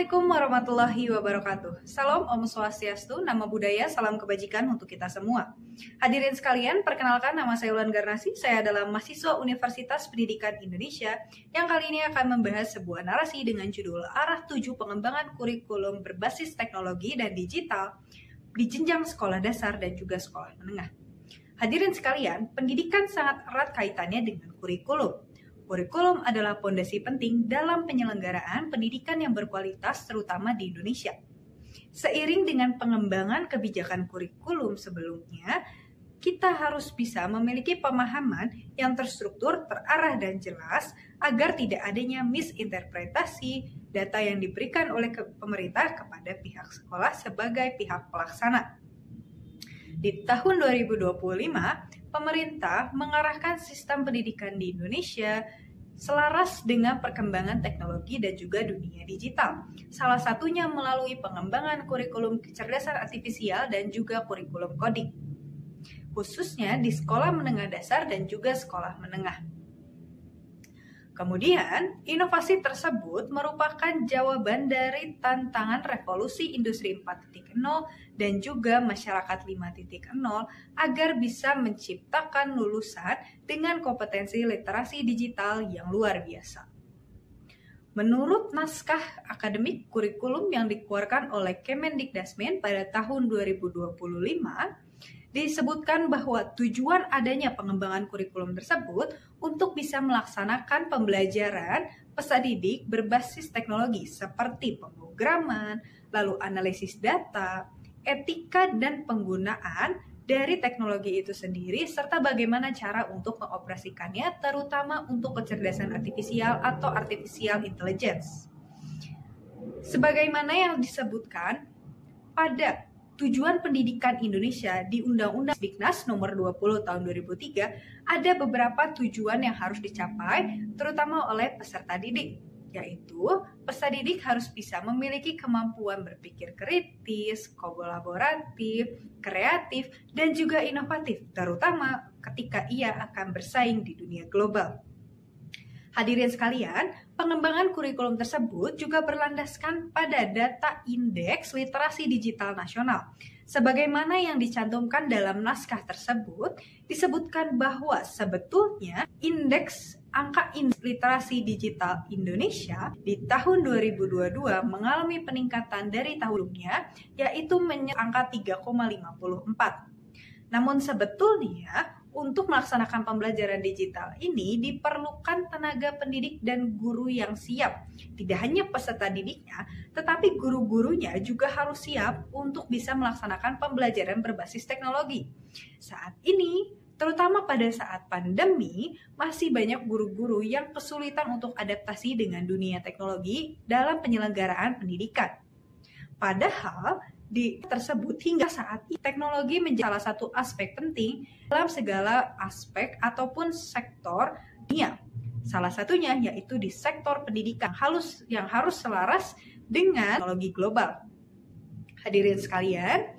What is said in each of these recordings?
Assalamualaikum warahmatullahi wabarakatuh. Salam Om Swastiastu, nama budaya, salam kebajikan untuk kita semua. Hadirin sekalian, perkenalkan nama saya Wulan Garnasi. Saya adalah mahasiswa Universitas Pendidikan Indonesia yang kali ini akan membahas sebuah narasi dengan judul Arah Tuju Pengembangan Kurikulum Berbasis Teknologi dan Digital di Jenjang Sekolah Dasar dan juga Sekolah Menengah. Hadirin sekalian, pendidikan sangat erat kaitannya dengan kurikulum. Kurikulum adalah fondasi penting dalam penyelenggaraan pendidikan yang berkualitas terutama di Indonesia. Seiring dengan pengembangan kebijakan kurikulum sebelumnya, kita harus bisa memiliki pemahaman yang terstruktur, terarah, dan jelas agar tidak adanya misinterpretasi data yang diberikan oleh pemerintah kepada pihak sekolah sebagai pihak pelaksana. Di tahun 2025, pemerintah mengarahkan sistem pendidikan di Indonesia selaras dengan perkembangan teknologi dan juga dunia digital. Salah satunya melalui pengembangan kurikulum kecerdasan artifisial dan juga kurikulum coding, khususnya di sekolah menengah dasar dan juga sekolah menengah. Kemudian, inovasi tersebut merupakan jawaban dari tantangan revolusi industri 4.0 dan juga masyarakat 5.0 agar bisa menciptakan lulusan dengan kompetensi literasi digital yang luar biasa. Menurut naskah akademik kurikulum yang dikeluarkan oleh Kemendikdasmen pada tahun 2025, disebutkan bahwa tujuan adanya pengembangan kurikulum tersebut untuk bisa melaksanakan pembelajaran peserta didik berbasis teknologi seperti pemrograman, lalu analisis data, etika dan penggunaan dari teknologi itu sendiri, serta bagaimana cara untuk mengoperasikannya, terutama untuk kecerdasan artifisial atau artificial intelligence. Sebagaimana yang disebutkan pada tujuan pendidikan Indonesia di Undang-Undang Diknas nomor 20 tahun 2003, ada beberapa tujuan yang harus dicapai terutama oleh peserta didik, yaitu peserta didik harus bisa memiliki kemampuan berpikir kritis, kolaboratif, kreatif, dan juga inovatif, terutama ketika ia akan bersaing di dunia global. Hadirin sekalian, pengembangan kurikulum tersebut juga berlandaskan pada data indeks literasi digital nasional. Sebagaimana yang dicantumkan dalam naskah tersebut, disebutkan bahwa sebetulnya indeks angka literasi digital Indonesia di tahun 2022 mengalami peningkatan dari tahun sebelumnya, yaitu angka 3,54. Namun sebetulnya untuk melaksanakan pembelajaran digital ini diperlukan tenaga pendidik dan guru yang siap. Tidak hanya peserta didiknya, tetapi guru-gurunya juga harus siap untuk bisa melaksanakan pembelajaran berbasis teknologi. Saat ini, terutama pada saat pandemi, masih banyak guru-guru yang kesulitan untuk adaptasi dengan dunia teknologi dalam penyelenggaraan pendidikan. Padahal di tersebut hingga saat ini teknologi menjadi salah satu aspek penting dalam segala aspek ataupun sektor dunia. Salah satunya yaitu di sektor pendidikan yang harus selaras dengan teknologi global. Hadirin sekalian,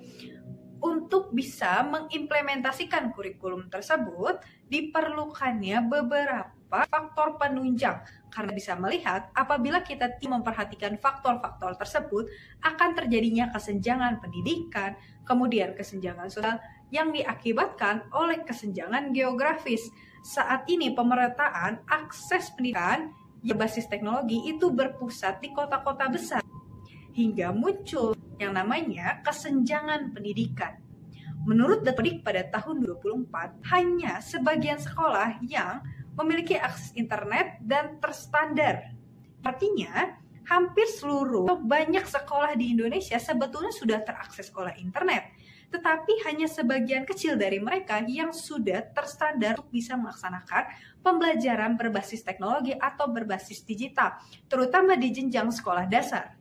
untuk bisa mengimplementasikan kurikulum tersebut diperlukannya beberapa faktor penunjang, karena bisa melihat apabila kita tidak memperhatikan faktor-faktor tersebut akan terjadinya kesenjangan pendidikan, kemudian kesenjangan sosial yang diakibatkan oleh kesenjangan geografis. Saat ini pemerataan akses pendidikan yang berbasis teknologi itu berpusat di kota-kota besar hingga muncul yang namanya kesenjangan pendidikan. Menurut Detik pada tahun 2024, hanya sebagian sekolah yang memiliki akses internet dan terstandar. Artinya, hampir banyak sekolah di Indonesia sebetulnya sudah terakses oleh internet, tetapi hanya sebagian kecil dari mereka yang sudah terstandar untuk bisa melaksanakan pembelajaran berbasis teknologi atau berbasis digital, terutama di jenjang sekolah dasar.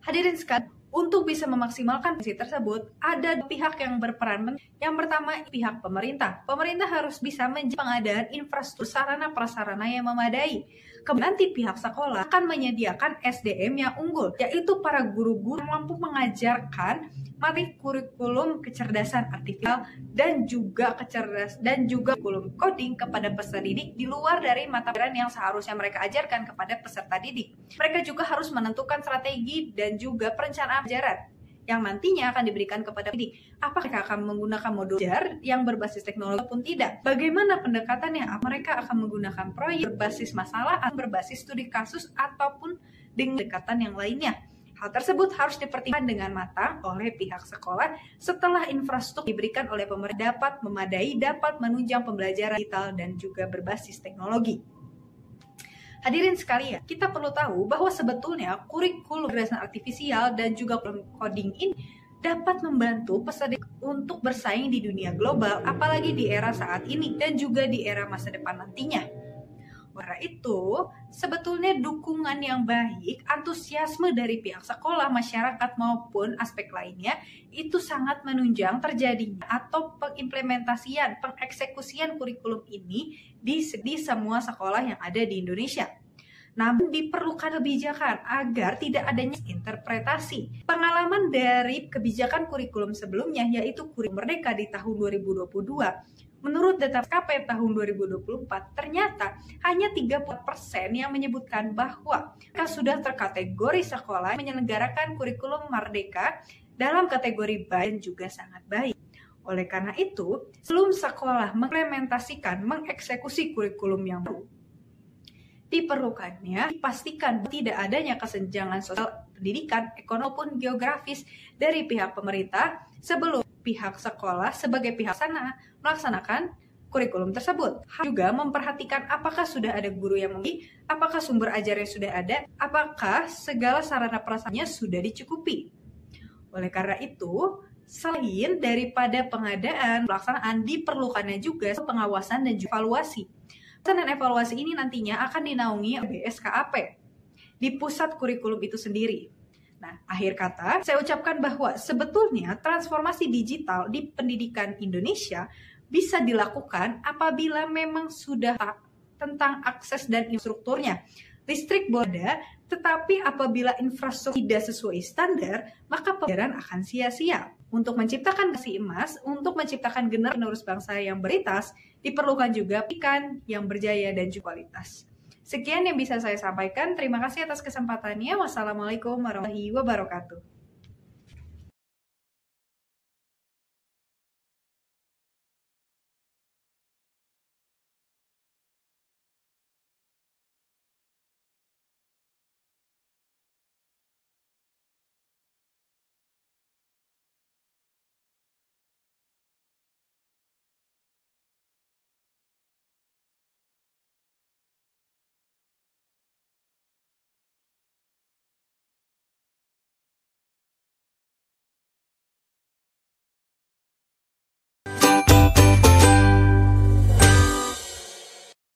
Hadirin sekalian, untuk bisa memaksimalkan visi tersebut, ada pihak yang berperan. Yang pertama, pihak pemerintah. Pemerintah harus bisa menjamin pengadaan infrastruktur sarana-prasarana yang memadai. Kemudian nanti pihak sekolah akan menyediakan SDM yang unggul, yaitu para guru-guru yang mampu mengajarkan materi kurikulum kecerdasan artifisial dan juga kurikulum coding kepada peserta didik di luar dari mata pelajaran yang seharusnya mereka ajarkan kepada peserta didik. Mereka juga harus menentukan strategi dan juga perencanaan pelajaran yang nantinya akan diberikan kepada didik. Apakah mereka akan menggunakan modul belajar yang berbasis teknologi ataupun tidak? Bagaimana pendekatannya? Mereka akan menggunakan proyek berbasis masalah atau berbasis studi kasus ataupun dengan pendekatan yang lainnya. Hal tersebut harus dipertimbangkan dengan matang oleh pihak sekolah setelah infrastruktur diberikan oleh pemerintah dapat memadai, dapat menunjang pembelajaran digital dan juga berbasis teknologi. Hadirin sekalian, kita perlu tahu bahwa sebetulnya kurikulum kecerdasan artifisial dan juga coding ini dapat membantu peserta untuk bersaing di dunia global, apalagi di era saat ini dan juga di era masa depan nantinya. Karena itu, sebetulnya dukungan yang baik, antusiasme dari pihak sekolah, masyarakat maupun aspek lainnya itu sangat menunjang terjadinya atau pengimplementasian, pengeksekusian kurikulum ini di semua sekolah yang ada di Indonesia. Namun diperlukan kebijakan agar tidak adanya interpretasi. Pengalaman dari kebijakan kurikulum sebelumnya yaitu kurikulum Merdeka di tahun 2022. Menurut data KP tahun 2024, ternyata hanya 30% yang menyebutkan bahwa mereka sudah terkategori sekolah yang menyelenggarakan kurikulum Merdeka dalam kategori baik dan juga sangat baik. Oleh karena itu, sebelum sekolah mengimplementasikan, mengeksekusi kurikulum yang baru, diperlukannya dipastikan tidak adanya kesenjangan sosial, pendidikan, ekonomi maupun geografis dari pihak pemerintah sebelum pihak sekolah sebagai pihak sana melaksanakan kurikulum tersebut. Juga memperhatikan apakah sudah ada guru yang memiliki, apakah sumber ajarnya sudah ada, apakah segala sarana prasarana sudah dicukupi. Oleh karena itu, selain daripada pengadaan, pelaksanaan diperlukannya juga pengawasan dan juga evaluasi. Dan evaluasi ini nantinya akan dinaungi oleh BSKAP di pusat kurikulum itu sendiri. Nah, akhir kata, saya ucapkan bahwa sebetulnya transformasi digital di pendidikan Indonesia bisa dilakukan apabila memang sudah tentang akses dan infrastrukturnya. Listrik boleh ada, tetapi apabila infrastruktur tidak sesuai standar, maka pembelajaran akan sia-sia. Untuk menciptakan generasi emas, untuk menciptakan generasi penerus bangsa yang berintegritas, diperlukan juga pendidikan yang berjaya dan juga kualitas. Sekian yang bisa saya sampaikan. Terima kasih atas kesempatannya. Wassalamualaikum warahmatullahi wabarakatuh.